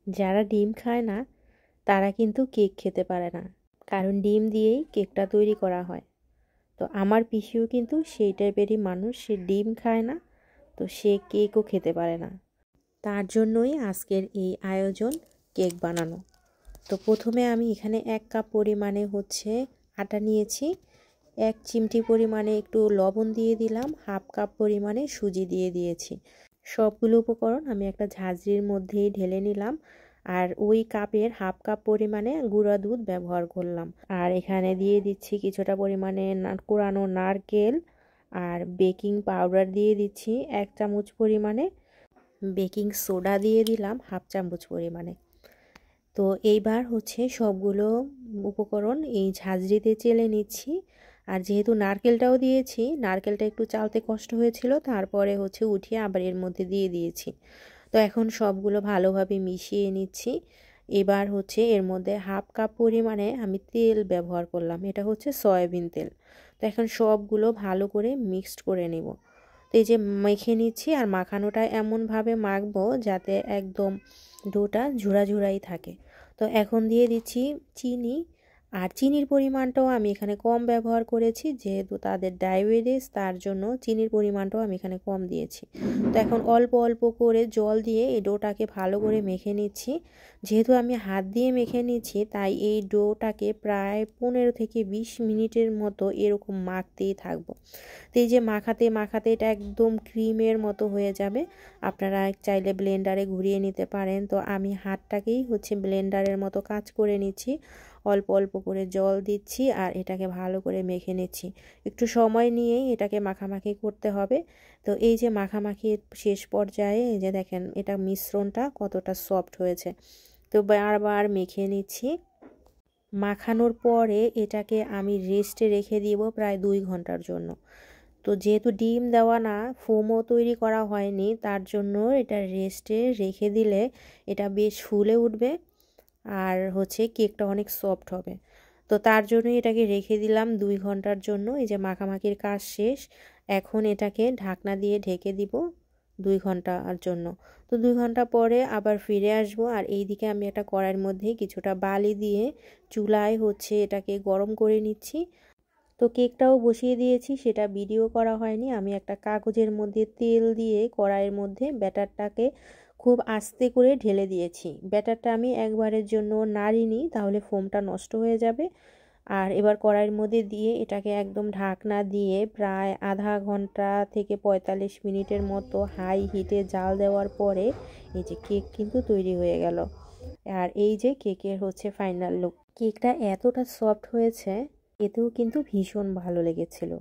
যারা ডিম খায় না তারা কিন্তু কেক খেতে পারে না, কারণ ডিম দিয়েই কেকটা তৈরি করা হয়। তো আমার পিসিও কিন্তু সেই টাইপেরই মানুষ, সে ডিম খায় না, তো সে কেকও খেতে পারে না। তার জন্যই আজকের এই আয়োজন কেক বানানো। তো প্রথমে আমি এখানে 1 কাপ পরিমাণে আটা নিয়েছি, 1 চিমটি পরিমাণে একটু লবণ দিয়ে দিলাম, 1/2 কাপ পরিমাণে সুজি দিয়ে দিয়েছি। সবগুলো উপকরণ আমি একটা ঝাঁঝরির মধ্যেই ঢেলে নিলাম, আর ওই কাপের 1/2 কাপ পরিমাণে গুঁড়া দুধ ব্যবহার করলাম। আর এখানে দিয়ে দিচ্ছি কিছুটা পরিমাণে কোরানো নারকেল, আর বেকিং পাউডার দিয়ে দিচ্ছি 1 চামচ পরিমাণে, বেকিং সোডা দিয়ে দিলাম 1/2 চামচ পরিমাণে। তো এইবার সবগুলো উপকরণ এই ঝাঁঝরিতে চেলে নিচ্ছি। আর যেহেতু নারকেলটাও দিয়েছি, নারকেলটা একটু চালতে কষ্ট হয়েছিল, তারপরে উঠিয়ে আবার এর মধ্যে দিয়ে দিয়েছি। তো এখন সবগুলো ভালোভাবে মিশিয়ে নিচ্ছি। এবার এর মধ্যে 1/2 কাপ পরিমাণে আমি তেল ব্যবহার করলাম, এটা সয়াবিন তেল। তো এখন সবগুলো ভালো করে মিক্সড করে নেব। তো এই যে মেখে নিচ্ছি, আর মাখানোটা এমনভাবে মাখবো যাতে একদম ডোটা ঝুরা ঝুরাই থাকে। তো এখন দিয়ে দিচ্ছি চিনি, আর চিনির পরিমাণটাও আমি এখানে কম ব্যবহার করেছি, যেহেতু তাদের ডায়াবেটিস, তার জন্য চিনির পরিমাণটাও আমি এখানে কম দিয়েছি। তো এখন অল্প অল্প করে জল দিয়ে এই ডোটাকে ভালো করে মেখে নিচ্ছি। যেহেতু আমি হাত দিয়ে মেখে নিচ্ছি, তাই এই ডোটাকে প্রায় 15 থেকে 20 মিনিটের মতো এরকম মাখতেই থাকবো। তো এই যে মাখাতে মাখাতে এটা একদম ক্রিমের মতো হয়ে যাবে। আপনারা চাইলে ব্লেন্ডারে ঘুরিয়ে নিতে পারেন। তো আমি হাতটাকেই ব্লেন্ডারের মতো কাজ করে নিচ্ছি, অল্প অল্প করে জল দিচ্ছি, আর এটাকে ভালো করে মেখে নিচ্ছি। একটু সময় নিয়েই এটাকে মাখামাখি করতে হবে। তো এই যে মাখামাখির শেষ পর্যায়ে এই যে দেখেন এটা মিশ্রণটা কতটা সফট হয়েছে। তো বারবার মেখে নিচ্ছি। মাখানোর পরে এটাকে আমি রেস্টে রেখে দিব প্রায় 2 ঘন্টার জন্য। তো যেহেতু ডিম দেওয়া না, ফোমও তৈরি করা হয়নি, তার জন্য এটা রেস্টে রেখে দিলে এটা বেশ ফুলে উঠবে, আর কেকটা অনেক সফট হবে। তো তার জন্যই এটাকে রেখে দিলাম 2 ঘন্টার জন্য। এই যে মাখামাখির কাজ শেষ, এখন এটাকে ঢাকনা দিয়ে ঢেকে দিব 2 ঘন্টার জন্য। তো 2 ঘন্টা পরে আবার ফিরে আসব। আর এই দিকে আমি একটা কড়াইয়ের মধ্যে কিছুটা বালি দিয়ে চুলায় এটাকে গরম করে নিচ্ছি। তো কেকটাও বসিয়ে দিয়েছি, সেটা ভিডিও করা হয়নি। আমি একটা কাগজের মধ্যে তেল দিয়ে কড়াইয়ের মধ্যে ব্যাটারটাকে খুব আস্তে করে ঢেলে দিয়েছি। ব্যাটারটা আমি একবারের জন্য নাড়িনি, তাহলে ফোমটা নষ্ট হয়ে যাবে। আর এবার কড়াইয়ের মধ্যে দিয়ে এটাকে একদম ঢাকনা দিয়ে প্রায় আধা ঘন্টা থেকে 45 মিনিটের মতো হাই হিটে জাল দেওয়ার পরে এই যে কেক কিন্তু তৈরি হয়ে গেল। আর এই যে কেকের ফাইনাল লুক। কেকটা এতটা সফট হয়েছে, এতেও কিন্তু ভীষণ ভালো লেগেছিল।